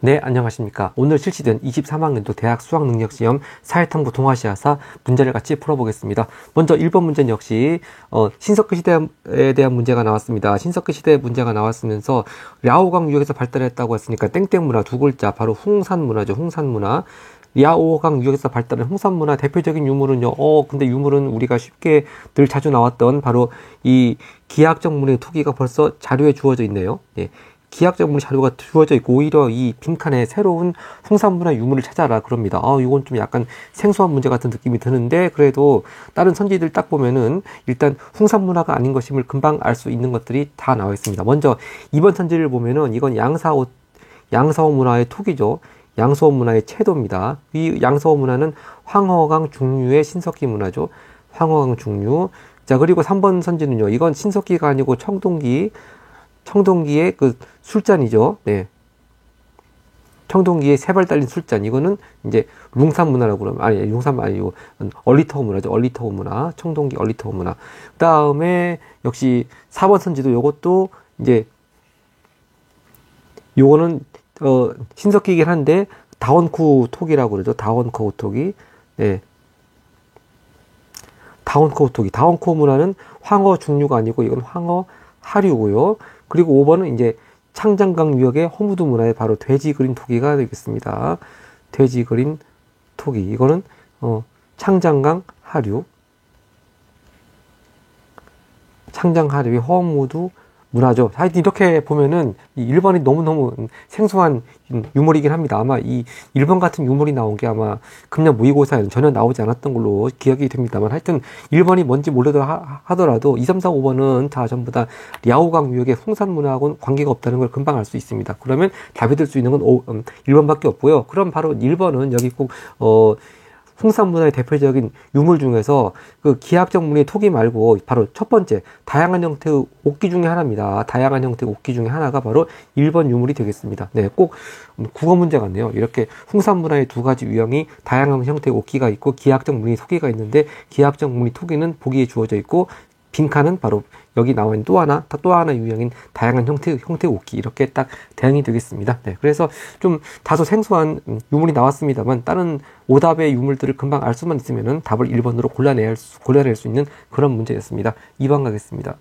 네, 안녕하십니까. 오늘 실시된 23학년도 대학 수학능력시험 사회탐구 동아시아사 문제를 같이 풀어보겠습니다. 먼저 1번 문제는 역시 신석기 시대에 대한 문제가 나왔습니다. 신석기 시대 문제가 나왔으면서 랴오강 유역에서 발달했다고 했으니까 땡땡문화 두 글자, 바로 홍산문화죠. 홍산문화. 랴오강 유역에서 발달한 홍산문화 대표적인 유물은요. 근데 유물은 우리가 쉽게 늘 자주 나왔던 바로 이 기하학적 문의 토기가 벌써 자료에 주어져 있네요. 예. 기하학적 문의 자료가 주어져 있고 오히려 이 빈칸에 새로운 홍산문화 유물을 찾아라 그럽니다. 이건 좀 약간 생소한 문제 같은 느낌이 드는데 그래도 다른 선지들 딱 보면은 일단 홍산문화가 아닌 것임을 금방 알 수 있는 것들이 다 나와 있습니다. 먼저 2번 선지를 보면은 이건 양사오 문화의 토기죠. 양서호 문화의 채도입니다. 이 양서호 문화는 황허강 중류의 신석기 문화죠. 황허강 중류. 자, 그리고 3번 선지는요. 이건 신석기가 아니고 청동기의 그 술잔이죠. 네. 청동기에 세 발 달린 술잔. 이거는 이제 룽산 문화라고 그러면, 룽산 아니고, 얼리터호 문화죠. 얼리터호 문화. 청동기 얼리터호 문화. 그 다음에 역시 4번 선지도 요것도 이제, 요거는, 신석기이긴 한데, 다원쿠 톡이라고 그러죠. 다원쿠 톡이. 네. 다원쿠 톡이. 다원쿠 문화는 황허 중류가 아니고, 이건 황허 하류고요. 그리고 5번은 이제 창장강 유역의 허무두 문화의 바로 돼지 그림 토기가 되겠습니다. 돼지 그림 토기. 이거는, 창장강 하류. 창장 하류의 허무두 문화죠. 하여튼 이렇게 보면은 이 1번이 너무너무 생소한 유물이긴 합니다. 아마 이 1번 같은 유물이 나온 게 아마 금년 모의고사에는 전혀 나오지 않았던 걸로 기억이 됩니다만 하여튼 1번이 뭔지 몰라도 하더라도 2, 3, 4, 5번은 다 전부 다 랴오강 유역의 홍산문화하고는 관계가 없다는 걸 금방 알 수 있습니다. 그러면 답이 될 수 있는 건 1번밖에 없고요. 그럼 바로 1번은 여기 꼭 홍산문화의 대표적인 유물 중에서 그 기하학적 문의 토기 말고 바로 첫 번째 다양한 형태의 옥기 중에 하나입니다. 다양한 형태의 옥기 중에 하나가 바로 1번 유물이 되겠습니다. 네, 꼭 국어 문제 같네요. 이렇게 홍산문화의 두 가지 유형이 다양한 형태의 옥기가 있고 기하학적 문의 토기가 있는데 기하학적 문의 토기는 보기에 주어져 있고 빈칸은 바로 여기 나와 있는 또 하나 유형인 다양한 형태의 옥기 이렇게 딱 대응이 되겠습니다. 네, 그래서 좀 다소 생소한 유물이 나왔습니다만 다른 오답의 유물들을 금방 알 수만 있으면은 답을 1번으로 골라낼 수 있는 그런 문제였습니다. 2번 가겠습니다.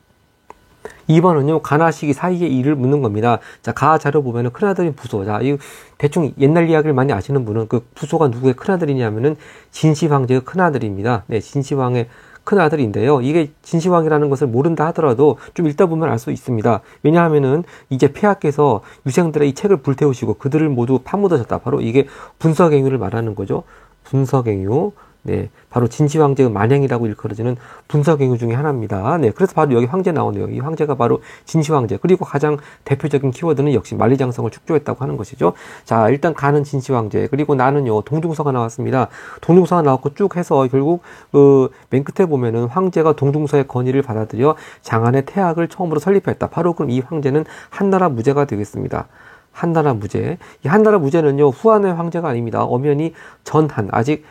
2번은요, 가나 시기 사이의 일을 묻는 겁니다. 자, 가 자료 보면은 큰아들인 부소. 자, 이 대충 옛날 이야기를 많이 아시는 분은 그 부소가 누구의 큰아들이냐면은 진시황제의 큰아들입니다. 네, 진시황의 큰아들인데요. 이게 진시황이라는 것을 모른다 하더라도 좀 읽다 보면 알 수 있습니다. 왜냐하면은 이제 폐하께서 유생들의 이 책을 불태우시고 그들을 모두 파묻으셨다. 바로 이게 분서갱유를 말하는 거죠. 분서갱유. 네, 바로 진시황제의 만행이라고 일컬어지는 분서갱유 중에 하나입니다. 네, 그래서 바로 여기 황제 나오네요. 이 황제가 바로 진시황제. 그리고 가장 대표적인 키워드는 역시 만리장성을 축조했다고 하는 것이죠. 자, 일단 가는 진시황제. 그리고 나는요, 동중서가 나왔습니다. 동중서가 나왔고 쭉 해서 결국 맨 끝에 보면은 황제가 동중서의 건의를 받아들여 장안의 태학을 처음으로 설립했다. 바로 그럼 이 황제는 한나라 무제가 되겠습니다. 한나라 무제. 이 한나라 무제는요, 후한의 황제가 아닙니다. 엄연히 전한. 아직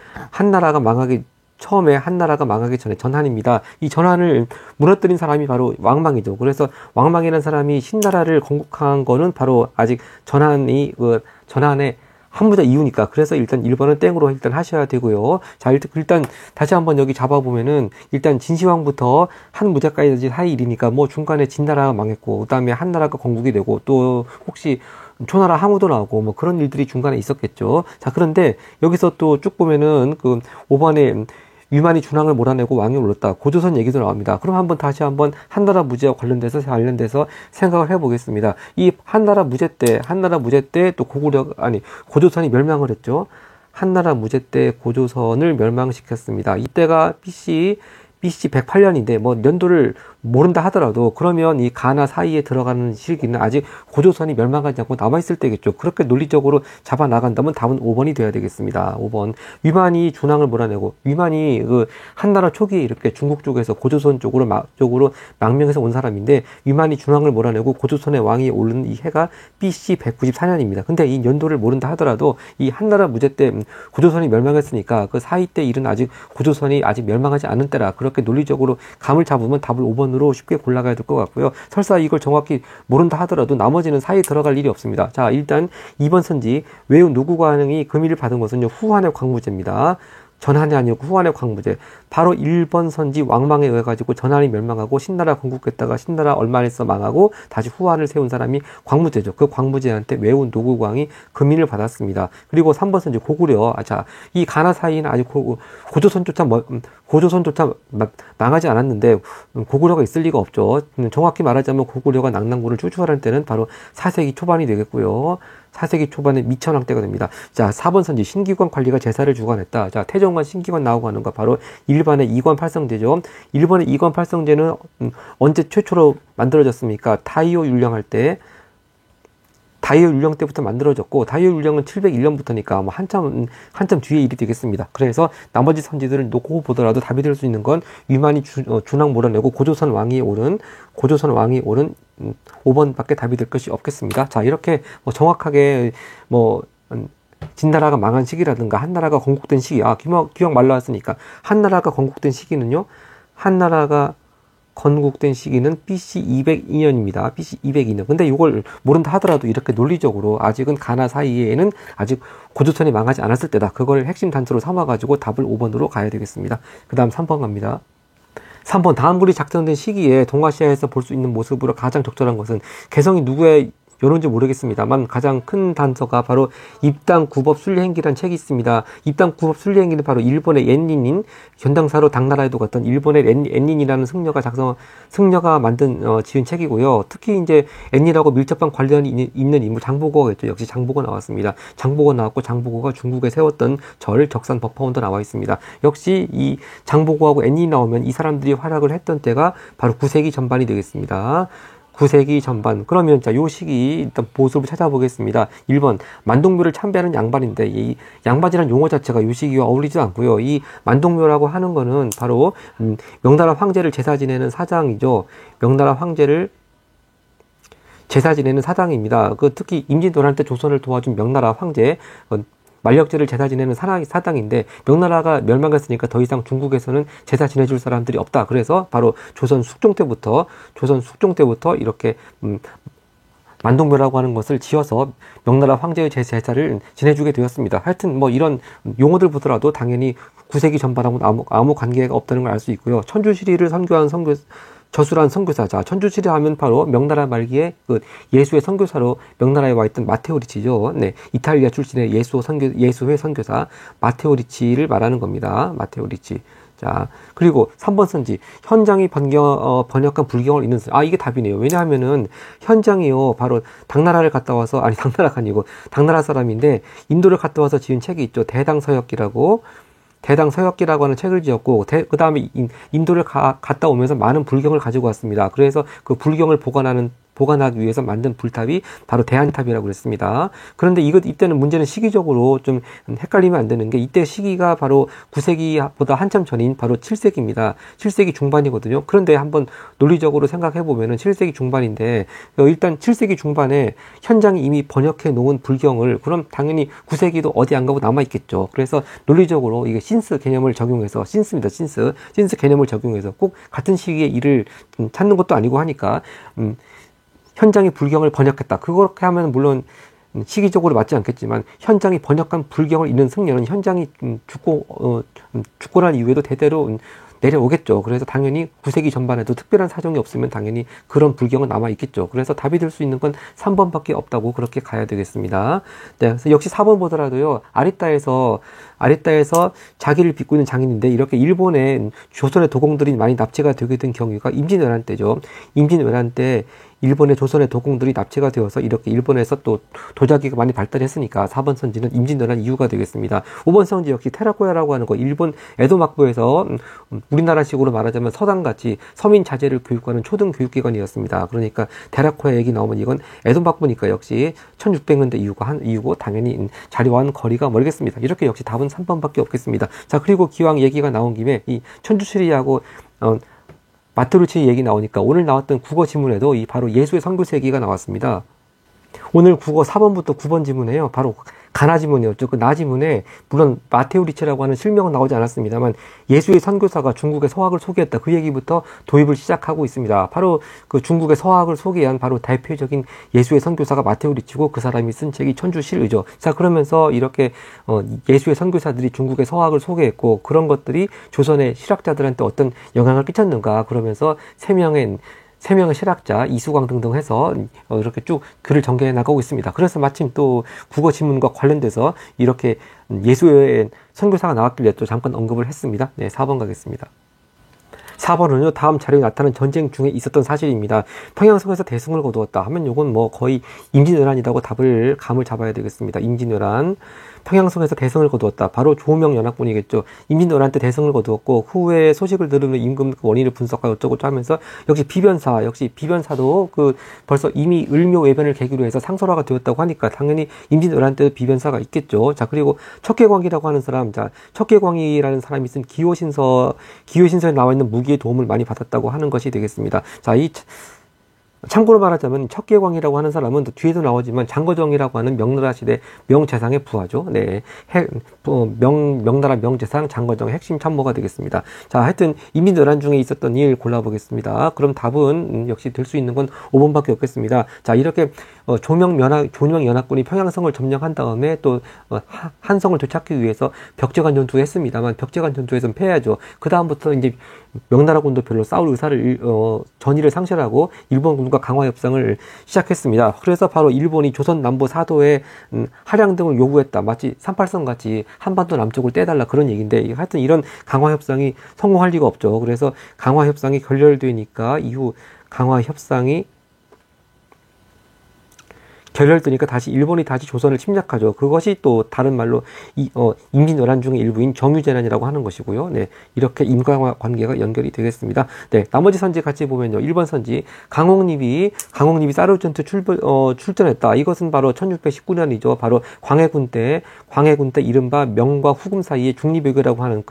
처음에 한나라가 망하기 전에 전한입니다. 이 전한을 무너뜨린 사람이 바로 왕망이죠. 그래서 왕망이라는 사람이 신나라를 건국한 거는 바로 아직 전한의 한무자 이후니까. 그래서 일단 1번은 땡으로 일단 하셔야 되고요. 자, 일단 다시 한번 여기 잡아보면은 일단 진시황부터 한무자까지 사이 일이니까 뭐 중간에 진나라가 망했고, 그 다음에 한나라가 건국이 되고, 또 혹시 초나라 항우도 나오고 뭐 그런 일들이 중간에 있었겠죠. 자, 그런데 여기서 또 쭉 보면은 그 5번에 위만이 준왕을 몰아내고 왕이 올랐다. 고조선 얘기도 나옵니다. 그럼 다시 한번 한나라 무제와 관련돼서 생각을 해보겠습니다. 이 한나라 무제 때 또 고조선이 멸망을 했죠. 한나라 무제 때 고조선을 멸망시켰습니다. 이때가 BC 108년인데 뭐 연도를 모른다 하더라도 그러면 이 가나 사이에 들어가는 시기는 아직 고조선이 멸망하지 않고 남아있을 때겠죠. 그렇게 논리적으로 잡아 나간다면 답은 5번이 돼야 되겠습니다. 5번. 위만이 준왕을 몰아내고 위만이 그 한나라 초기에 이렇게 중국 쪽에서 고조선 쪽으로 망명해서 온 사람인데 위만이 준왕을 몰아내고 고조선의 왕이 오른 이 해가 BC 194년입니다. 근데 이 연도를 모른다 하더라도 이 한나라 무제 때 고조선이 멸망했으니까 그 사이 때 일은 고조선이 아직 멸망하지 않은 때라 그렇게 논리적으로 감을 잡으면 답을 5번 5번으로 쉽게 골라가야 될 것 같고요. 설사 이걸 정확히 모른다 하더라도 나머지는 사이에 들어갈 일이 없습니다. 자, 일단 2번 선지 외운 누구관흥이 금의를 받은 것은요, 후한의 광무제입니다. 전한이 아니고 후한의 광무제. 바로 1번 선지 왕망에 의해 가지고 전한이 멸망하고 신나라 건국했다가 신나라 얼마 안에서 망하고 다시 후한을 세운 사람이 광무제죠. 그 광무제한테 외운 노구광이 금인을 받았습니다. 그리고 3번 선지 고구려. 자, 이 가나 사이는 아직 고조선조차 망하지 않았는데 고구려가 있을 리가 없죠. 정확히 말하자면 고구려가 낙랑군을 추출할 때는 바로 4세기 초반이 되겠고요. 4세기 초반에 미천왕 때가 됩니다. 자, 4번 선지 신기관 관리가 제사를 주관했다. 자, 태종관 신기관 나오고 하는 거 바로 일반의 이관 팔성제죠. 일본의 이관 팔성제는 언제 최초로 만들어졌습니까? 다이오 율령할 때, 다이오 율령 때부터 만들어졌고, 다이오 율령은 701년부터니까 뭐 한참 뒤에 일이 되겠습니다. 그래서 나머지 선지들을 놓고 보더라도 답이 될 수 있는 건 위만이 준왕 몰아내고 고조선 왕이 오른 5번밖에 답이 될 것이 없겠습니다. 자, 이렇게 정확하게 진나라가 망한 시기라든가 한나라가 건국된 시기, 기왕 말로 왔으니까 한나라가 건국된 시기는요, 한나라가 건국된 시기는 BC 202년입니다. BC 202년. 근데 이걸 모른다 하더라도 이렇게 논리적으로 아직은 가나 사이에는 아직 고조선이 망하지 않았을 때다. 그걸 핵심 단서로 삼아가지고 답을 5번으로 가야 되겠습니다. 그 다음 3번 갑니다. 3번 다음글이 작성된 시기에 동아시아에서 볼 수 있는 모습으로 가장 적절한 것은 개성이 누구의 요런지 모르겠습니다만 가장 큰 단서가 바로 입당구법 순례행기라는 책이 있습니다. 입당구법 순례행기는 바로 일본의 엔닌인 견당사로 당나라에도 갔던 일본의 엔닌이라는 승려가 지은 책이고요. 특히 이제 엔닌하고 밀접한 관련이 있는 인물 장보고가 있죠. 역시 장보고 나왔습니다. 장보고 나왔고 장보고가 중국에 세웠던 절 적산 법화원도 나와 있습니다. 역시 이 장보고하고 엔닌이 나오면 이 사람들이 활약을 했던 때가 바로 9세기 전반이 되겠습니다. 9세기 전반. 그러면 자, 요 시기 일단 모습을 찾아보겠습니다. 1번 만동묘를 참배하는 양반인데 이 양반이라는 용어 자체가 요 시기와 어울리지 않고요. 이 만동묘라고 하는 거는 바로 명나라 황제를 제사 지내는 사장이죠. 명나라 황제를 제사 지내는 사당입니다. 특히 임진왜란 때 조선을 도와준 명나라 황제 만력제를 제사 지내는 사당인데 명나라가 멸망했으니까 더 이상 중국에서는 제사 지내줄 사람들이 없다. 그래서 바로 조선 숙종 때부터 이렇게 만동묘라고 하는 것을 지어서 명나라 황제의 제사를 지내주게 되었습니다. 하여튼 이런 용어들 보더라도 당연히 9세기 전반하고 아무 관계가 없다는 걸 알 수 있고요. 천주시리를 선교한 저수란 선교사자. 천주시리 하면 바로 명나라 말기에 예수의 선교사로 명나라에 와 있던 마테오 리치죠. 네, 이탈리아 출신의 예수의 선교사 마테오 리치를 말하는 겁니다. 마테오 리치. 자, 그리고 3번 선지 현장이 번역한 불경을 읽는 이게 답이네요. 왜냐하면은 현장이요 바로 당나라를 갔다 와서 당나라가 아니고 당나라 사람인데 인도를 갔다 와서 지은 책이 있죠. 대당서역기라고 하는 책을 지었고, 그 다음에 인도를 갔다 오면서 많은 불경을 가지고 왔습니다. 그래서 그 불경을 보관하기 위해서 만든 불탑이 바로 대한탑이라고 그랬습니다. 그런데 이때는 문제는 시기적으로 좀 헷갈리면 안 되는 게 이때 시기가 바로 9세기보다 한참 전인 바로 7세기입니다. 7세기 중반이거든요. 그런데 한번 논리적으로 생각해 보면은 7세기 중반인데 일단 7세기 중반에 현장이 이미 번역해 놓은 불경을 그럼 당연히 9세기도 어디 안 가고 남아 있겠죠. 그래서 논리적으로 이게 신스 개념을 적용해서 신스 개념을 적용해서 꼭 같은 시기에 일을 찾는 것도 아니고 하니까 현장이 불경을 번역했다. 그렇게 하면 물론 시기적으로 맞지 않겠지만 현장이 번역한 불경을 읽는 승려는 현장이 죽고 난 이후에도 대대로 내려오겠죠. 그래서 당연히 9세기 전반에도 특별한 사정이 없으면 당연히 그런 불경은 남아 있겠죠. 그래서 답이 될 수 있는 건 3번밖에 없다고 그렇게 가야 되겠습니다. 네, 그래서 역시 4번 보더라도요. 아리따에서 자기를 빚고 있는 장인인데 이렇게 일본의 조선의 도공들이 많이 납치가 되게 된 경우가 임진왜란 때죠. 임진왜란 때 일본의 조선의 도공들이 납치가 되어서 이렇게 일본에서 또 도자기가 많이 발달했으니까 4번 선지는 임진왜란 이유가 되겠습니다. 5번 선지 역시 테라코야라고 하는 거 일본 에도 막부에서 우리나라식으로 말하자면 서당같이 서민 자제를 교육하는 초등 교육기관이었습니다. 그러니까 테라코야 얘기 나오면 이건 에도 막부니까 역시 1600년대 이유고 당연히 자리와는 거리가 멀겠습니다. 이렇게 역시 답은 3번밖에 없겠습니다. 자, 그리고 기왕 얘기가 나온 김에 이 천주시리하고 마테오리치 얘기 나오니까 오늘 나왔던 국어 지문에도 바로 예수의 선교사 얘기가 나왔습니다. 오늘 국어 4번부터 9번 지문에요. 바로 가나지문이었죠. 그 나지문에 물론 마테오 리체라고 하는 실명은 나오지 않았습니다만 예수의 선교사가 중국의 서학을 소개했다. 그 얘기부터 도입을 시작하고 있습니다. 바로 그 중국의 서학을 소개한 바로 대표적인 예수의 선교사가 마테오 리치고 그 사람이 쓴 책이 천주실의죠. 자, 그러면서 이렇게 예수의 선교사들이 중국의 서학을 소개했고 그런 것들이 조선의 실학자들한테 어떤 영향을 끼쳤는가 그러면서 세 명의 실학자, 이수광 등등 해서 이렇게 쭉 글을 전개해 나가고 있습니다. 그래서 마침 또 국어 지문과 관련돼서 이렇게 예수의 선교사가 나왔길래 또 잠깐 언급을 했습니다. 네, 4번 가겠습니다. 4번은요, 다음 자료에 나타난 전쟁 중에 있었던 사실입니다. 평양성에서 대승을 거두었다 하면 요건 뭐 거의 임진왜란이라고 감을 잡아야 되겠습니다. 임진왜란. 평양성에서 대승을 거두었다. 바로 조명 연합군이겠죠. 임진왜란 때 대승을 거두었고 후에 소식을 들으면 임금 그 원인을 분석하고 어쩌고 하면서 역시 비변사도 벌써 이미 을묘외변을 계기로 해서 상설화가 되었다고 하니까 당연히 임진왜란 때도 비변사가 있겠죠. 자, 그리고 척계광이라고 하는 사람, 척계광이라는 사람이 쓴 기호신서에 나와 있는 무기의 도움을 많이 받았다고 하는 것이 되겠습니다. 자, 참고로 말하자면 척계광이라고 하는 사람은 또 뒤에도 나오지만 장거정이라고 하는 명나라 시대 명재상의 부하죠. 네, 명나라 명재상 장거정의 핵심 참모가 되겠습니다. 자, 하여튼 임진왜란 중에 있었던 일 골라보겠습니다. 그럼 답은 역시 될 수 있는 건 5번밖에 없겠습니다. 자, 이렇게 조명연합군이 평양성을 점령한 다음에 또 한성을 되찾기 위해서 벽제관 전투를 했습니다만 벽제관 전투에서는 패하죠. 그 다음부터 이제 명나라군도 별로 싸울 의사를 전의를 상실하고 일본군과 강화 협상을 시작했습니다. 그래서 바로 일본이 조선 남부 사도에 할양 등을 요구했다. 마치 38선 같이 한반도 남쪽을 떼달라 그런 얘기인데 하여튼 이런 강화 협상이 성공할 리가 없죠. 그래서 강화 협상이 결렬되니까 이후 강화 협상이 결렬되니까 일본이 다시 조선을 침략하죠. 그것이 또 다른 말로 임진왜란 중의 일부인 정유재난이라고 하는 것이고요. 네, 이렇게 임강화 관계가 연결이 되겠습니다. 네, 나머지 선지 같이 보면요. 1번 선지 강홍립이 사르전투 출전했다. 이것은 바로 1619년이죠. 바로 광해군 때 이른바 명과 후금 사이의 중립외교라고 하는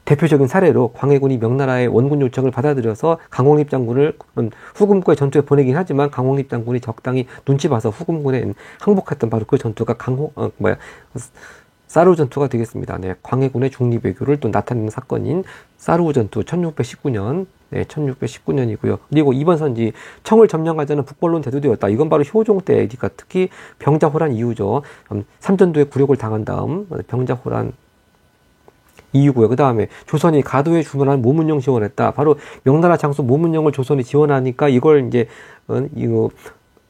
대표적인 사례로 광해군이 명나라의 원군 요청을 받아들여서 강홍립 장군을 후금과의 전투에 보내긴 하지만 강홍립 장군이 적당히 눈치 봐서 후금군에 항복했던 바로 그 전투가 사르 전투가 되겠습니다. 네, 광해군의 중립 외교를 또 나타내는 사건인 사르 전투 1619년. 네, 1619년이고요. 그리고 2번 선지 청을 점령하자는 북벌론 대두되었다. 이건 바로 효종 때 특히 병자호란 이후죠. 삼전도에 굴욕을 당한 다음 병자호란 이유고요. 그 다음에 조선이 가도에 주문한 모문령 지원했다. 바로 명나라 장수 모문령을 조선이 지원하니까 이걸 이제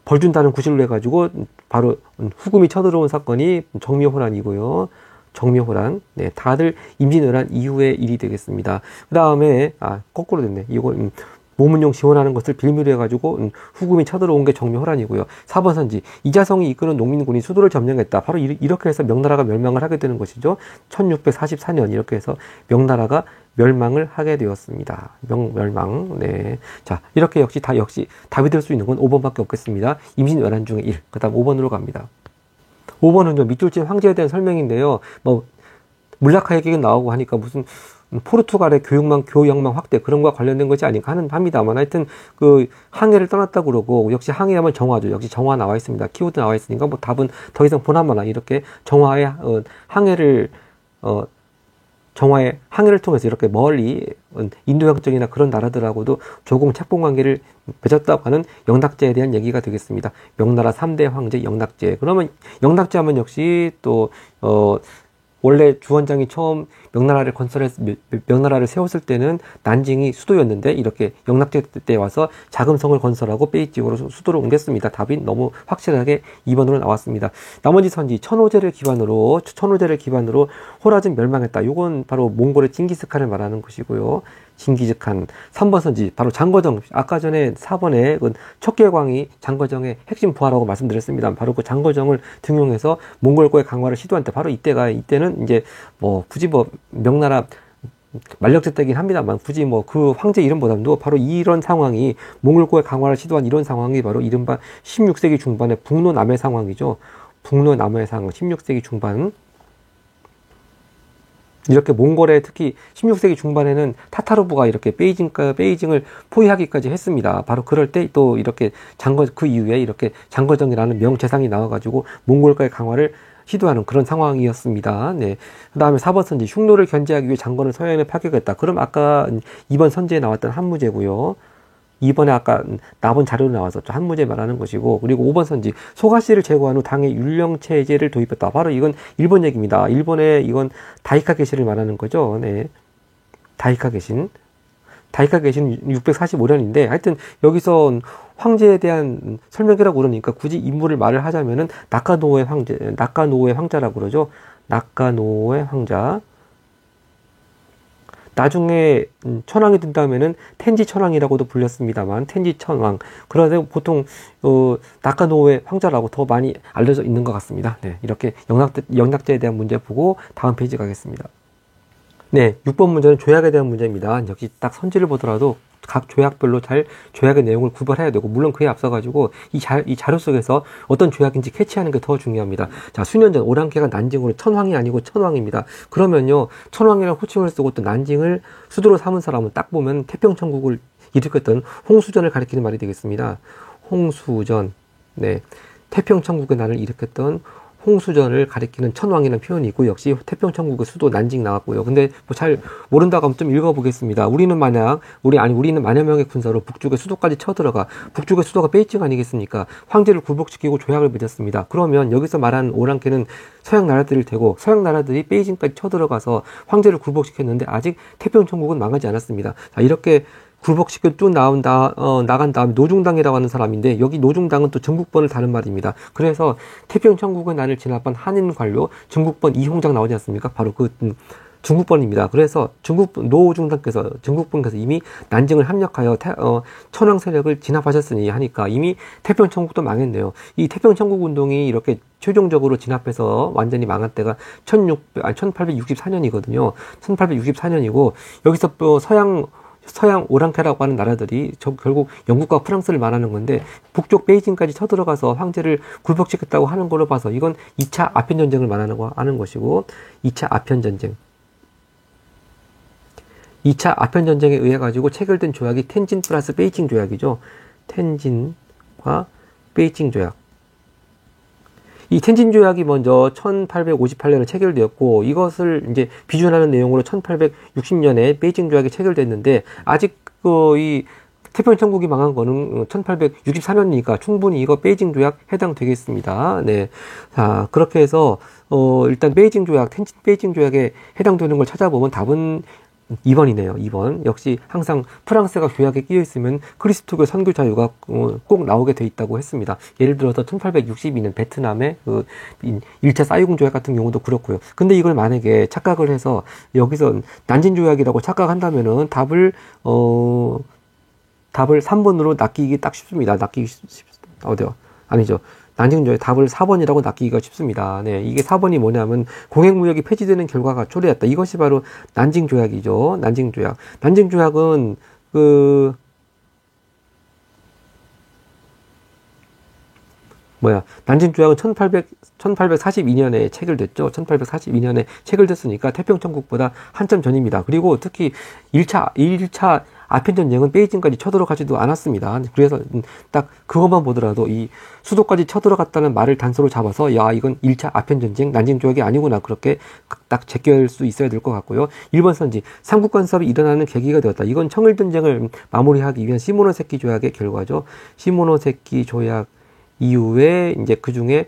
벌 준다는 구실로 해가지고 바로 후금이 쳐들어온 사건이 정묘호란이고요. 정묘호란. 네, 다들 임진왜란 이후의 일이 되겠습니다. 그 다음에 거꾸로 됐네. 이걸 모문용 지원하는 것을 빌미로 해가지고 후금이 쳐들어온 게 정묘호란이고요. 4번 선지 이자성이 이끄는 농민군이 수도를 점령했다. 바로 이렇게 해서 명나라가 멸망을 하게 되는 것이죠. 1644년 이렇게 해서 명나라가 멸망을 하게 되었습니다. 멸망. 네. 자, 이렇게 역시 답이 될 수 있는 건 5번밖에 없겠습니다. 임진왜란 중의 1. 그 다음 5번으로 갑니다. 5번은 밑줄진 황제에 대한 설명인데요. 물라카 얘기가 나오고 하니까 무슨 포르투갈의 교역망 확대 그런 거와 관련된 것이 아닌가 합니다만 하여튼 항해를 떠났다고 그러고 역시 항해하면 정화죠. 역시 정화 나와 있습니다. 키워드 나와 있으니까 답은 더 이상 보나마나 이렇게 정화의 항해를 통해서 이렇게 멀리 인도양쪽이나 그런 나라들하고도 조공 착봉 관계를 맺었다고 하는 영락제에 대한 얘기가 되겠습니다. 명나라 3대 황제 영락제. 그러면 영락제 하면 역시 또 원래 주원장이 처음 명나라를 세웠을 때는 난징이 수도였는데 이렇게 영락제 때 와서 자금성을 건설하고 베이징으로 수도를 옮겼습니다. 답이 너무 확실하게 2번으로 나왔습니다. 나머지 선지 천호제를 기반으로 호라즌 멸망했다. 이건 바로 몽골의 징기스칸을 말하는 것이고요. 징기즈칸. 3번 선지 바로 장거정. 아까 전에 4번에 척계광이 장거정의 핵심 부하라고 말씀드렸습니다. 바로 그 장거정을 등용해서 몽골과의 강화를 시도한 때 바로 이때는 이제 굳이 명나라 만력제 때긴 합니다만 굳이 그 황제 이름보다도 바로 이런 상황이 몽골과의 강화를 시도한 이런 상황이 바로 이른바 16세기 중반의 북로남해 상황이죠. 북로남해 상황 16세기 중반. 이렇게 몽골에 특히 16세기 중반에는 타타르부가 이렇게 베이징을 포위하기까지 했습니다. 바로 그럴 때 또 이렇게 그 이후에 이렇게 장거정이라는 명재상이 나와가지고 몽골과의 강화를 시도하는 그런 상황이었습니다. 네. 그 다음에 4번 선지, 흉노를 견제하기 위해 장건을 서해안에 파견했다. 그럼 아까 2번 선지에 나왔던 한무제고요. 2번에 아까 나본 자료로 나왔었죠. 한무제 말하는 것이고, 그리고 5번 선지, 소가씨를 제거한 후 당의 율령체제를 도입했다. 바로 이건 일본 얘기입니다. 일본의 이건 다이카 계시를 말하는 거죠. 네. 다이카 계신 645년인데, 하여튼 여기서 황제에 대한 설명이라고 그러니까 굳이 인물을 말을 하자면은 나카노의 황자라고 그러죠. 나카노의 황자. 나중에 천황이 된 다음에는 텐지 천황이라고도 불렸습니다만, 텐지 천황. 그런데 보통 나카노의 황자라고 더 많이 알려져 있는 것 같습니다. 네, 이렇게 영락제에 대한 문제 보고 다음 페이지 가겠습니다. 네, 6번 문제는 조약에 대한 문제입니다. 역시 딱 선지를 보더라도 각 조약별로 잘 조약의 내용을 구별해야 되고, 물론 그에 앞서가지고 이 자료 속에서 어떤 조약인지 캐치하는 게 더 중요합니다. 자, 수년 전 오랑캐가 난징으로 천황이 아니고 천왕입니다. 그러면요, 천왕이라는 호칭을 쓰고 또 난징을 수도로 삼은 사람은 딱 보면 태평천국을 일으켰던 홍수전을 가리키는 말이 되겠습니다. 홍수전, 네, 태평천국의 날을 일으켰던 홍수전을 가리키는 천왕이라는 표현이 있고, 역시 태평천국의 수도 난징 나왔고요. 근데 뭐 잘 모른다고 하면 좀 읽어보겠습니다. 우리는 만여 명의 군사로 북쪽의 수도까지 쳐들어가, 북쪽의 수도가 베이징 아니겠습니까? 황제를 굴복시키고 조약을 맺었습니다. 그러면 여기서 말하는 오랑캐는 서양 나라들일 테고, 서양 나라들이 베이징까지 쳐들어가서 황제를 굴복시켰는데 아직 태평천국은 망하지 않았습니다. 자, 이렇게 굴복시켜 쭉 나간 다음에 노중당이라고 하는 사람인데, 여기 노중당은 또 증국본을 다른 말입니다. 그래서 태평천국의 날을 진압한 한인 관료 증국본 이홍장 나오지 않습니까? 바로 그 증국본입니다. 그래서 노중당께서 증국본께서 이미 난징을 합력하여 천황 세력을 진압하셨으니 하니까 이미 태평천국도 망했네요. 이 태평천국 운동이 이렇게 최종적으로 진압해서 완전히 망한 때가 1864년이거든요. 1864년이고, 여기서 또 서양 오랑캐라고 하는 나라들이 결국 영국과 프랑스를 말하는 건데, 북쪽 베이징까지 쳐들어가서 황제를 굴복시켰다고 하는 걸로 봐서 이건 2차 아편전쟁을 말하는 것이고, 2차 아편전쟁. 2차 아편전쟁에 의해 가지고 체결된 조약이 텐진 플러스 베이징 조약이죠. 텐진과 베이징 조약. 이 텐진 조약이 먼저 1858년에 체결되었고, 이것을 이제 비준하는 내용으로 1860년에 베이징 조약이 체결됐는데, 아직 이 태평천국이 망한 거는 1864년이니까 충분히 이거 베이징 조약 해당되겠습니다. 네. 자, 그렇게 해서 일단 베이징 조약, 텐진 베이징 조약에 해당되는 걸 찾아보면 답은 2번이네요. 2번. 역시 항상 프랑스가 조약에 끼어 있으면 그리스도교 선교 자유가 꼭 나오게 돼 있다고 했습니다. 예를 들어서 1862년 베트남의 1차 사이공 조약 같은 경우도 그렇고요. 근데 이걸 만약에 착각을 해서 여기서 난징 조약이라고 착각한다면은 답을 3번으로 낚이기 딱 쉽습니다. 어디요? 아니죠. 난징 조약 답을 4번이라고 낚이기가 쉽습니다. 네, 이게 4번이 뭐냐면 공행무역이 폐지되는 결과가 초래했다. 이것이 바로 난징 조약이죠. 난징 조약. 난징 조약은 난징 조약은 1842년에 체결됐죠. 1842년에 체결됐으니까 태평천국보다 한참 전입니다. 그리고 특히 1차 아편전쟁은 베이징까지 쳐들어가지도 않았습니다. 그래서 딱 그것만 보더라도 이 수도까지 쳐들어갔다는 말을 단서로 잡아서, 야, 이건 1차 아편전쟁 난징 조약이 아니구나, 그렇게 딱 제껴할 수 있어야 될 것 같고요. 1번 선지, 삼국 간섭이 일어나는 계기가 되었다. 이건 청일전쟁을 마무리하기 위한 시모노세키 조약의 결과죠. 시모노세키 조약 이후에 이제 그 중에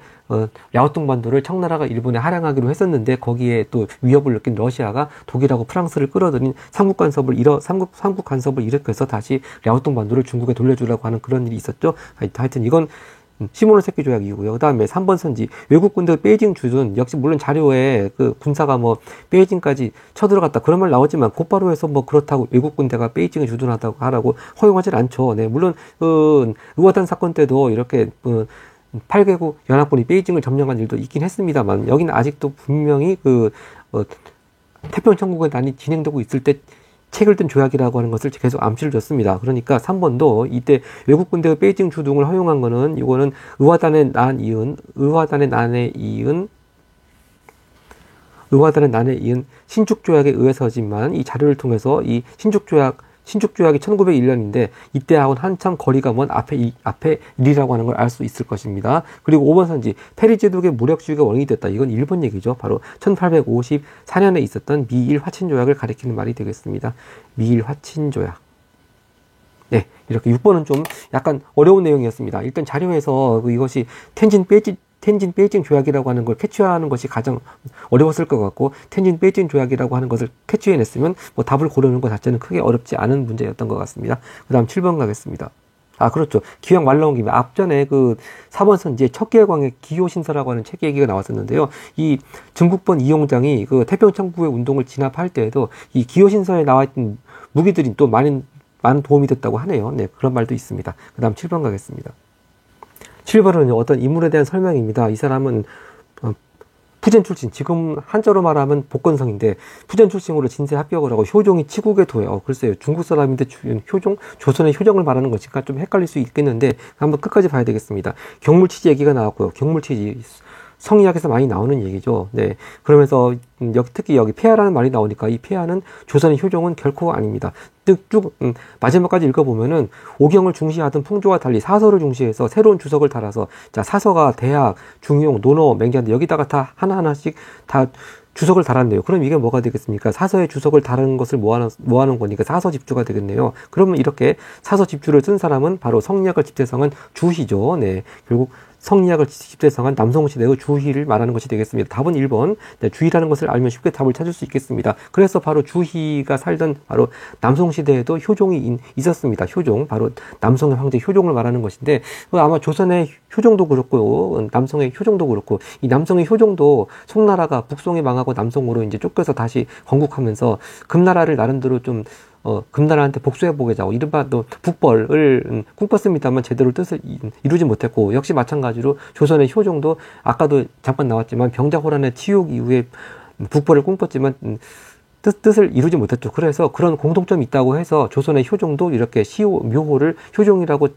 야오tung 반도를 청나라가 일본에 할양하기로 했었는데, 거기에 또 위협을 느낀 러시아가 독일하고 프랑스를 끌어들인 삼국 간섭을 일으켜서 다시 야오tung 반도를 중국에 돌려주려고 하는 그런 일이 있었죠. 하여튼 이건 시모노세키 조약이고요. 그 다음에 3번 선지, 외국 군대 베이징 주둔. 역시 물론 자료에 군사가 베이징까지 쳐들어갔다 그런 말 나오지만, 곧바로 해서 그렇다고 외국 군대가 베이징에 주둔하다고 하라고 허용하지 않죠. 네, 물론 의화단 사건 때도 이렇게 8개국 연합군이 베이징을 점령한 일도 있긴 했습니다만, 여기는 아직도 분명히 태평천국의 난이 진행되고 있을 때 체결된 조약이라고 하는 것을 계속 암시를 줬습니다. 그러니까 3번도 이때 외국 군대의 베이징 주둔을 허용한 거는, 이거는 의화단의 난에 이은 노가다는 난에 이은 신축조약에 의해서지만 이 자료를 통해서 이 신축조약이 1901년인데 이때하고는 한참 거리가 먼 앞에 일이라고 하는 걸 알 수 있을 것입니다. 그리고 5번 선지 페리제독의 무력주의가 원인이 됐다. 이건 일본 얘기죠. 바로 1854년에 있었던 미일 화친조약을 가리키는 말이 되겠습니다. 미일 화친조약. 네, 이렇게 6번은 좀 약간 어려운 내용이었습니다. 일단 자료에서 이것이 텐진 베이징 조약이라고 하는 걸 캐치하는 것이 가장 어려웠을 것 같고, 텐진 베이징 조약이라고 하는 것을 캐치해냈으면 뭐 답을 고르는 것 자체는 크게 어렵지 않은 문제였던 것 같습니다. 그 다음 7번 가겠습니다. 아, 그렇죠. 기왕 말 나온 김에 앞전에 그 4번 선지의 척계광의 기호신서라고 하는 책 얘기가 나왔었는데요. 이 증국본 이용장이 그 태평천부의 운동을 진압할 때에도 이 기호신서에 나와있던 무기들이 또 많은 도움이 됐다고 하네요. 네, 그런 말도 있습니다. 그 다음 7번 가겠습니다. 7번은 어떤 인물에 대한 설명입니다. 이 사람은 푸젠 출신, 지금 한자로 말하면 복건성인데 푸젠 출신으로 진세 합격을 하고 효종이 치국에 도해. 글쎄요, 중국 사람인데 효종, 조선의 효종을 말하는 것이니까 좀 헷갈릴 수 있겠는데 한번 끝까지 봐야 되겠습니다. 경물치지 얘기가 나왔고요. 경물치지 성리학에서 많이 나오는 얘기죠. 네, 그러면서 특히 여기 폐하라는 말이 나오니까 이 폐하는 조선의 효종은 결코 아닙니다. 쭉 마지막까지 읽어보면은 오경을 중시하던 풍조와 달리 사서를 중시해서 새로운 주석을 달아서, 자, 사서가 대학, 중용, 논어, 맹자인데 여기다가 다 하나하나씩 다 주석을 달았네요. 그럼 이게 뭐가 되겠습니까? 사서의 주석을 다른 것을 모아놓은 거니까 사서 집주가 되겠네요. 그러면 이렇게 사서 집주를 쓴 사람은 바로 성리학을 집대성한 주희죠. 네, 결국 성리학을 집대성한 남성시대의 주희를 말하는 것이 되겠습니다. 답은 1번. 네, 주희라는 것을 알면 쉽게 답을 찾을 수 있겠습니다. 그래서 바로 주희가 살던 바로 남성시대에도 효종이 있었습니다. 효종, 바로 남성의 황제 효종을 말하는 것인데, 아마 조선의 효종도 그렇고 남성의 효종도 그렇고, 이 남성의 효종도 송나라가 북송이 망하고 남성으로 이제 쫓겨서 다시 건국하면서 금나라를 나름대로 좀 금나라한테 복수해보겠자고 이른바 또 북벌을 꿈꿨습니다만 제대로 뜻을 이루지 못했고, 역시 마찬가지로 조선의 효종도 아까도 잠깐 나왔지만 병자호란의 치욕 이후에 북벌을 꿈꿨지만 뜻을 이루지 못했죠. 그래서 그런 공통점이 있다고 해서 조선의 효종도 이렇게 묘호를 효종이라고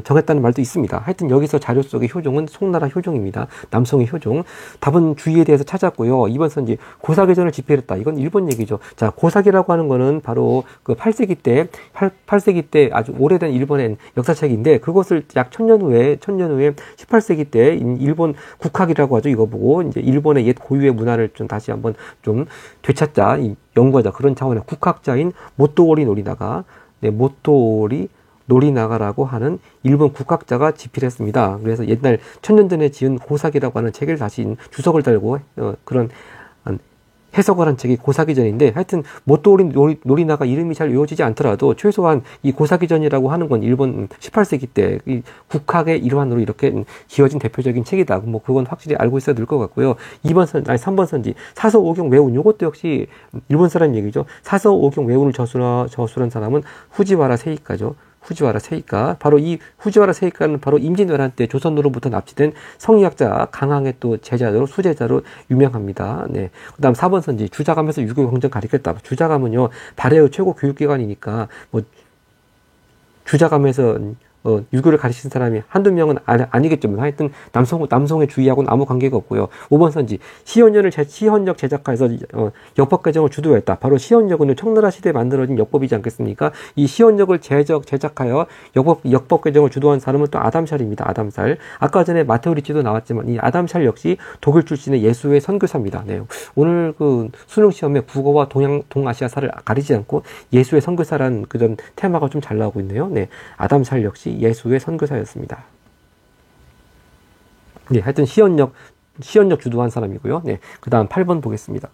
정했다는 말도 있습니다. 하여튼 여기서 자료 속의 효종은 송나라 효종입니다. 남성의 효종. 답은 주의에 대해서 찾았고요. 2번 선지 고사기전을 집필했다. 이건 일본 얘기죠. 자, 고사기라고 하는 거는 바로 그 8세기 때 아주 오래된 일본의 역사책인데, 그것을 약 1000년 후에 18세기 때 일본 국학이라고 하죠. 이거 보고 이제 일본의 옛 고유의 문화를 좀 다시 한번 좀 되찾자, 연구하자, 그런 차원의 국학자인 모토오리 노리나가, 네, 모토오리 노리나가라고 하는 일본 국학자가 집필했습니다. 그래서 옛날 1000년 전에 지은 고사기라고 하는 책을 다시 주석을 달고 그런 해석을 한 책이 고사기전인데, 하여튼 모토오리 노리나가 이름이 잘 외워지지 않더라도 최소한 이 고사기전이라고 하는 건 일본 18세기 때 이 국학의 일환으로 이렇게 지어진 대표적인 책이다. 뭐 그건 확실히 알고 있어야 될 것 같고요. 3번 선지 사서 오경 외운, 이것도 역시 일본 사람 얘기죠. 사서 오경 외운을 저술한 사람은 후지와라 세이카죠. 후지와라 세이카. 바로 이 후지와라 세이카는 바로 임진왜란 때 조선으로부터 납치된 성리학자 강항의 또 제자로, 수제자로 유명합니다. 네. 그 다음 4번 선지 주자감에서 유교 경전 가리켰다. 주자감은요, 발해의 최고 교육기관이니까 뭐 주자감에서 유교를 가르치는 사람이 한두 명은 아니겠지만 하여튼 남성의 주의하고는 아무 관계가 없고요. 5번 선지 시헌역 제작하여서 역법 개정을 주도했다. 바로 시헌역은 청나라 시대에 만들어진 역법이지 않겠습니까? 이 시헌역을 제작하여 역법 개정을 주도한 사람은 또 아담샬입니다. 아담샬. 아까 전에 마테오 리치도 나왔지만 이 아담샬 역시 독일 출신의 예수의 선교사입니다. 네. 오늘 그 수능 시험에 국어와 동아시아사를 가리지 않고 예수의 선교사라는 그런 테마가 좀 잘 나오고 있네요. 네. 아담샬 역시 예수의 선교사였습니다. 네, 하여튼 시헌역 주도한 사람이고요. 네, 그 다음 8번 보겠습니다.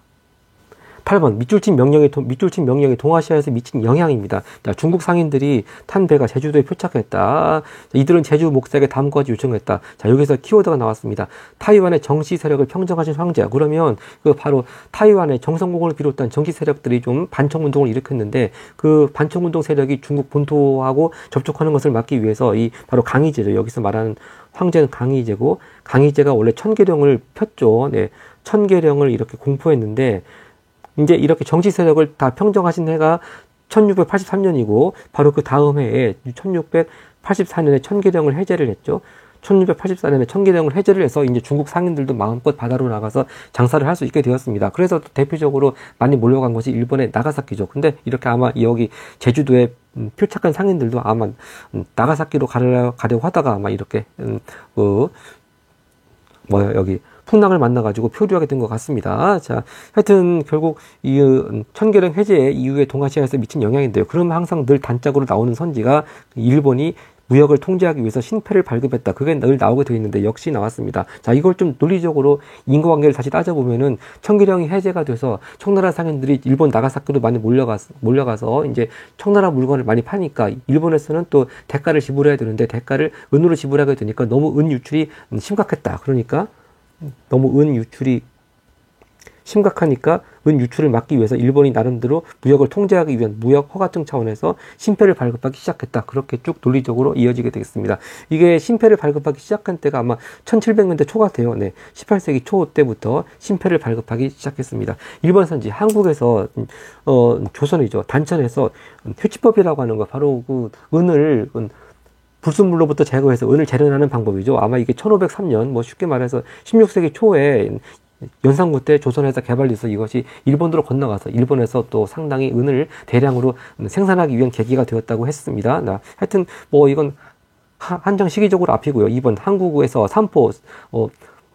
8번 밑줄친 명령이 동아시아에서 미친 영향입니다. 자, 중국 상인들이 탄 배가 제주도에 표착했다. 이들은 제주 목색에 담과지 요청했다. 자, 여기서 키워드가 나왔습니다. 타이완의 정치 세력을 평정하신 황제야. 그러면 그 바로 타이완의 정성공을 비롯한 정치 세력들이 좀 반청운동을 일으켰는데, 그 반청운동 세력이 중국 본토하고 접촉하는 것을 막기 위해서 이 바로 강희제죠. 여기서 말하는 황제는 강희제고, 강희제가 원래 천계령을 폈죠. 네, 천계령을 이렇게 공포했는데, 이제 이렇게 정치 세력을 다 평정하신 해가 1683년이고, 바로 그 다음 해에 1684년에 천계령을 해제를 했죠. 1684년에 청계령을 해제를 해서 이제 중국 상인들도 마음껏 바다로 나가서 장사를 할 수 있게 되었습니다. 그래서 또 대표적으로 많이 몰려간 것이 일본의 나가사키죠. 근데 이렇게 아마 여기 제주도에 표착한 상인들도 아마 나가사키로 가려고 하다가 아마 이렇게 여기 풍랑을 만나가지고 표류하게 된 것 같습니다. 자, 하여튼 결국 이 청계령 해제 이후에 동아시아에서 미친 영향인데요. 그러면 항상 늘 단짝으로 나오는 선지가 일본이 무역을 통제하기 위해서 신패를 발급했다. 그게 늘 나오게 되어 있는데 역시 나왔습니다. 자, 이걸 좀 논리적으로 인과관계를 다시 따져보면은 청계령이 해제가 돼서 청나라 상인들이 일본 나가사키로 많이 몰려가서 이제 청나라 물건을 많이 파니까 일본에서는 또 대가를 지불해야 되는데 대가를 은으로 지불하게 되니까 너무 은 유출이 심각했다. 그러니까 너무 은 유출이 심각하니까 은 유출을 막기 위해서 일본이 나름대로 무역을 통제하기 위한 무역 허가증 차원에서 신패를 발급하기 시작했다. 그렇게 쭉 논리적으로 이어지게 되겠습니다. 이게 신패를 발급하기 시작한 때가 아마 1700년대 초가 돼요. 네, 18세기 초 때부터 신패를 발급하기 시작했습니다. 일본 선지 한국에서 조선이죠. 단천에서 효치법이라고 하는 거 바로 그 은을 불순물로부터 제거해서 은을 재련하는 방법이죠. 아마 이게 1503년, 뭐 쉽게 말해서 16세기 초에 연산구 때 조선에서 개발돼서 이것이 일본으로 건너가서 일본에서 또 상당히 은을 대량으로 생산하기 위한 계기가 되었다고 했습니다. 하여튼 뭐 이건 한정 시기적으로 앞이고요. 이번 한국에서 삼포,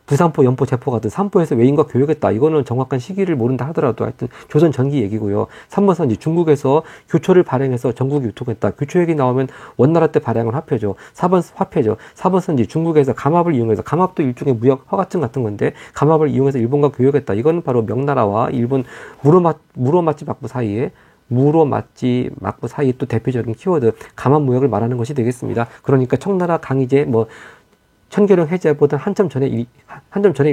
부산포, 연포, 제포 같은 삼포에서 외인과 교역했다. 이거는 정확한 시기를 모른다 하더라도 하여튼 조선 전기 얘기고요. 3번 선지 중국에서 교초를 발행해서 전국에 유통했다. 교초 얘기 나오면 원나라 때 발행한 화폐죠. 4번 화폐죠. 4번 선지 중국에서 감압을 이용해서 감압도 일종의 무역 허가증 같은 건데 감압을 이용해서 일본과 교역했다. 이거는 바로 명나라와 일본 무로마치 막부 사이에 무로마치 막부 사이에 또 대표적인 키워드 감압 무역을 말하는 것이 되겠습니다. 그러니까 청나라 강희제 청계령 해제보다 한참 전의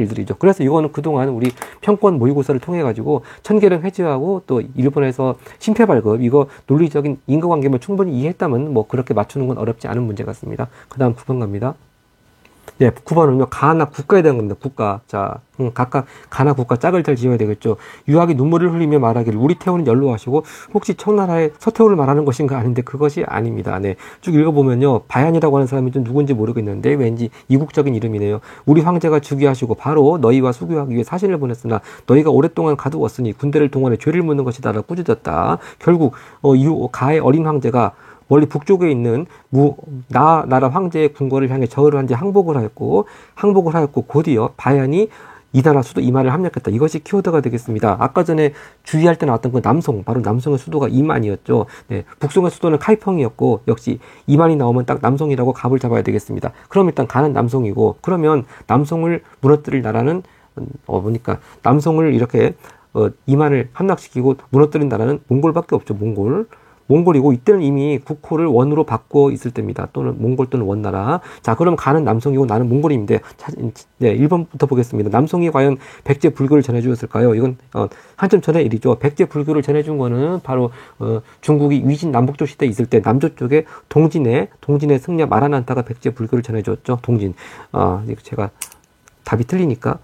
일들이죠. 그래서 이거는 그동안 우리 평권 모의고사를 통해 가지고 청계령 해제하고 또 일본에서 신패 발급 이거 논리적인 인과관계만 충분히 이해했다면 뭐 그렇게 맞추는 건 어렵지 않은 문제 같습니다. 그 다음 9번 갑니다. 네, 9번은요, 가나 국가에 대한 겁니다. 국가. 자, 각각 가나 국가 짝을 잘 지어야 되겠죠. 유학이 눈물을 흘리며 말하기를 우리 태우는 연로하시고 혹시 청나라의 서태후를 말하는 것인가 아닌데 그것이 아닙니다. 네, 쭉 읽어보면요, 바얀이라고 하는 사람이 좀 누군지 모르겠는데 왠지 이국적인 이름이네요. 우리 황제가 즉위하시고 바로 너희와 수교하기 위해 사신을 보냈으나 너희가 오랫동안 가두었으니 군대를 동원해 죄를 묻는 것이다라고 꾸짖었다. 결국 가의 어린 황제가 멀리 북쪽에 있는 나라 황제의 궁궐을 향해 절을 한 뒤 항복을 하였고 곧이어 바얀이 이 나라 수도 이만을 함락했다. 이것이 키워드가 되겠습니다. 아까 전에 주의할 때 나왔던 그 남송, 바로 남송의 수도가 이만이었죠. 네, 북송의 수도는 카이펑이었고 역시 이만이 나오면 딱 남송이라고 값을 잡아야 되겠습니다. 그럼 일단 가는 남송이고 그러면 남송을 무너뜨릴 나라는 보니까 남송을 이렇게 이만을 함락시키고 무너뜨린 나라는 몽골밖에 없죠. 몽골이고 이때는 이미 국호를 원으로 바꿔 있을 때입니다. 또는 몽골 또는 원나라. 자, 그럼 가는 남송이고 나는 몽골인데 네, 1번부터 보겠습니다. 남송이 과연 백제 불교를 전해주었을까요? 이건 한참 전의 일이죠. 백제 불교를 전해준 거는 바로 중국이 위진 남북조 시대에 있을 때 남조 쪽에 동진의 승려 마라난타가 백제 불교를 전해주었죠. 동진. 이거 제가 답이 틀리니까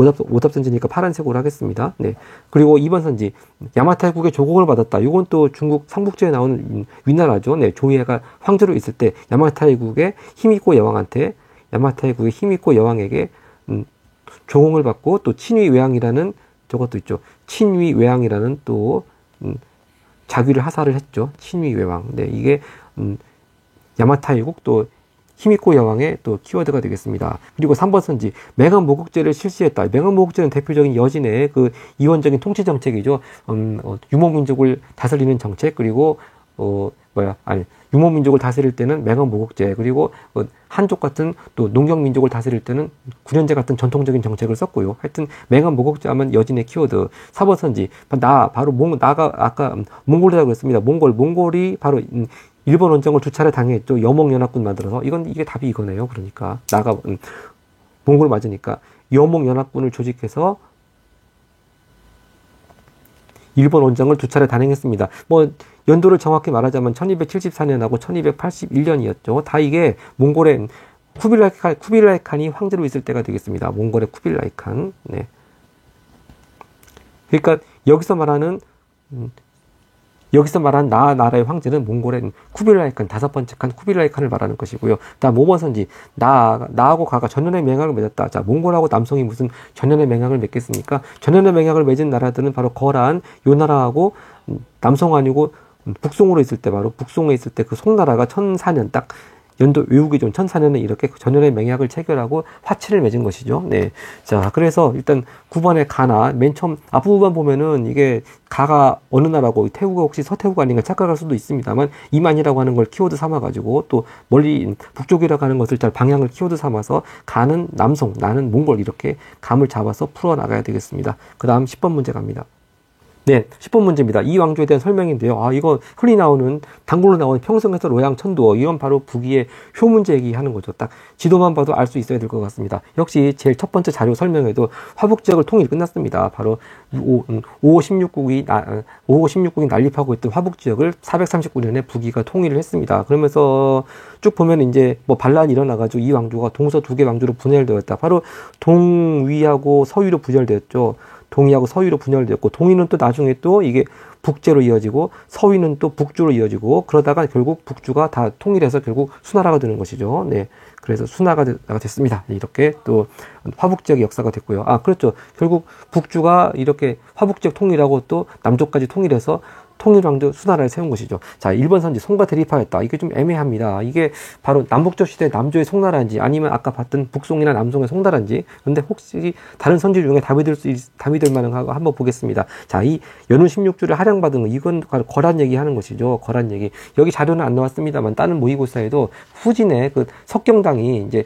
오답 선지니까 파란색으로 하겠습니다. 네. 그리고 2번 선지, 야마타이국의 조공을 받았다. 이건 또 중국 삼국지에 나오는 위나라죠. 네. 조이해가 황제로 있을 때 야마타이국의 힘있고 여왕에게 조공을 받고 또 친위외왕이라는 저것도 있죠. 친위외왕이라는 또 자귀를 하사를 했죠. 친위외왕. 네. 이게 야마타이국 또 힘있고 여왕의 또 키워드가 되겠습니다. 그리고 3번 선지, 맹한모국제를 실시했다. 맹한모국제는 대표적인 여진의 그 이원적인 통치 정책이죠. 유목민족을 다스리는 정책, 그리고 유목민족을 다스릴 때는 맹한모국제, 그리고 한족 같은 또 농경민족을 다스릴 때는 구련제 같은 전통적인 정책을 썼고요. 하여튼 맹한모국제 하면 여진의 키워드. 4번 선지, 나가 아까 몽골이라고 그랬습니다. 몽골이 바로 일본 원정을 2차례 당했죠. 여몽연합군 만들어서. 이게 답이 이거네요. 그러니까 몽골 맞으니까 여몽연합군을 조직해서 일본 원정을 2차례 단행했습니다. 뭐 연도를 정확히 말하자면 1274년하고 1281년이었죠. 다 이게 몽골의 쿠빌라이 칸이 황제로 있을 때가 되겠습니다. 몽골의 쿠빌라이 칸. 네. 그러니까 여기서 말하는 여기서 말한 나라의 황제는 몽골의 쿠빌라이 칸, 다섯 번째 칸 쿠빌라이 칸을 말하는 것이고요. 다음 5번 선지, 나하고 가가 전연의 맹약을 맺었다. 자, 몽골하고 남송이 무슨 전연의 맹약을 맺겠습니까? 전연의 맹약을 맺은 나라들은 바로 거란, 요 나라하고 남송 아니고 북송으로 있을 때, 바로 북송에 있을 때 그 송나라가 1004년 딱 연도 외우기 좋은 1004년에 이렇게 전연의 맹약을 체결하고 화치를 맺은 것이죠. 네. 자, 그래서 일단 9번의 가나, 맨 처음 앞부분 보면은 이게 가가 어느 나라고, 태우가 혹시 서태후가 아닌가 착각할 수도 있습니다만, 이만이라고 하는 걸 키워드 삼아가지고, 또 멀리 북쪽이라고 하는 것을 잘 방향을 키워드 삼아서, 가는 남송, 나는 몽골, 이렇게 감을 잡아서 풀어나가야 되겠습니다. 그 다음 10번 문제 갑니다. 네, 10번 문제입니다. 이 왕조에 대한 설명인데요. 아, 이거 흔히 나오는, 단골로 나오는 평성에서 로양 천도, 이건 바로 북위의 효 문제 얘기하는 거죠. 딱 지도만 봐도 알 수 있어야 될 것 같습니다. 역시 제일 첫 번째 자료 설명에도 화북 지역을 통일이 끝났습니다. 바로 516국이 난립하고 있던 화북 지역을 439년에 북위가 통일을 했습니다. 그러면서 쭉 보면 이제 뭐 반란이 일어나가지고 이 왕조가 동서 두 개 왕조로 분열되었다. 바로 동위하고 서위로 분열되었죠. 동위하고 서위로 분열되었고, 동위는 또 나중에 또 이게 북제로 이어지고, 서위는 또 북주로 이어지고, 그러다가 결국 북주가 다 통일해서 결국 수나라가 되는 것이죠. 네. 그래서 수나라가 됐습니다. 이렇게 또 화북지역의 역사가 됐고요. 아, 그렇죠. 결국 북주가 이렇게 화북지역 통일하고 또 남쪽까지 통일해서 통일왕조 수나라를 세운 것이죠. 자, 1번 선지 송가 대립하였다. 이게 좀 애매합니다. 이게 바로 남북조 시대 남조의 송나라인지 아니면 아까 봤던 북송이나 남송의 송나라인지. 근데 혹시 다른 선지 중에 답이 될 만한 거 한번 보겠습니다. 자, 이 연운 16주를 할양받은 거, 이건 거란 얘기하는 것이죠. 거란 얘기. 여기 자료는 안 나왔습니다만 다른 모의고사에도 후진의 그 석경당이 이제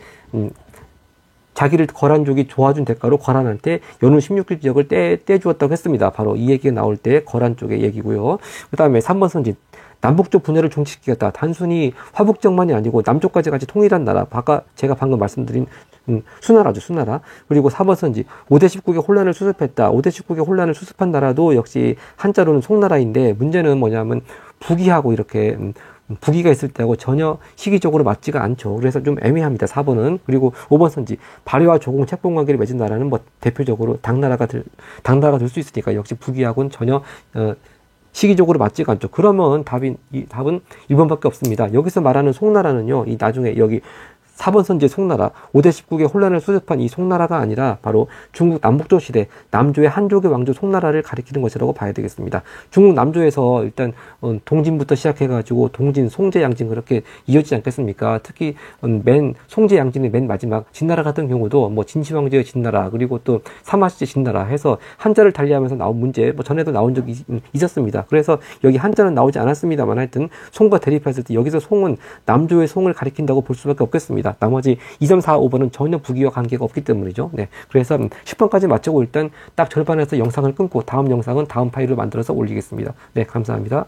자기를 거란족이 도와준 대가로 거란한테 연운 16주 지역을 떼주었다고 했습니다. 바로 이 얘기가 나올 때 거란 쪽의 얘기고요. 그 다음에 3번 선지, 남북쪽 분열을 종식시켰다. 단순히 화북지역만이 아니고 남쪽까지 같이 통일한 나라. 제가 방금 말씀드린 수나라죠, 수나라. 그리고 4번 선지, 5대 19개 혼란을 수습했다. 5대 19개 혼란을 수습한 나라도 역시 한자로는 송나라인데, 문제는 뭐냐면 북이하고 이렇게 북위가 있을 때하고 전혀 시기적으로 맞지가 않죠. 그래서 좀 애매합니다. 4번은. 그리고 5번 선지, 발해와 조공 채권 관계를 맺은 나라는 뭐 대표적으로 당나라가 될 수 있으니까 역시 북위하고는 전혀 시기적으로 맞지가 않죠. 그러면 답은 1번밖에 없습니다. 여기서 말하는 송나라는요, 이 나중에 여기 4번 선지의 송나라, 5대 19개 혼란을 수습한 이 송나라가 아니라 바로 중국 남북조 시대 남조의 한족의 왕조 송나라를 가리키는 것이라고 봐야 되겠습니다. 중국 남조에서 일단 동진부터 시작해가지고 동진, 송제, 양진 그렇게 이어지지 않겠습니까? 특히 송제, 양진의 맨 마지막 진나라 같은 경우도 뭐 진시황제의 진나라, 그리고 또 사마시제 진나라 해서 한자를 달리하면서 나온 문제, 뭐 전에도 나온 적이 있었습니다. 그래서 여기 한자는 나오지 않았습니다만 하여튼 송과 대립했을 때 여기서 송은 남조의 송을 가리킨다고 볼 수밖에 없겠습니다. 나머지 2, 3, 4, 5번은 전혀 북위와 관계가 없기 때문이죠. 네. 그래서 10번까지 마치고 일단 딱 절반에서 영상을 끊고 다음 영상은 다음 파일을 만들어서 올리겠습니다. 네, 감사합니다.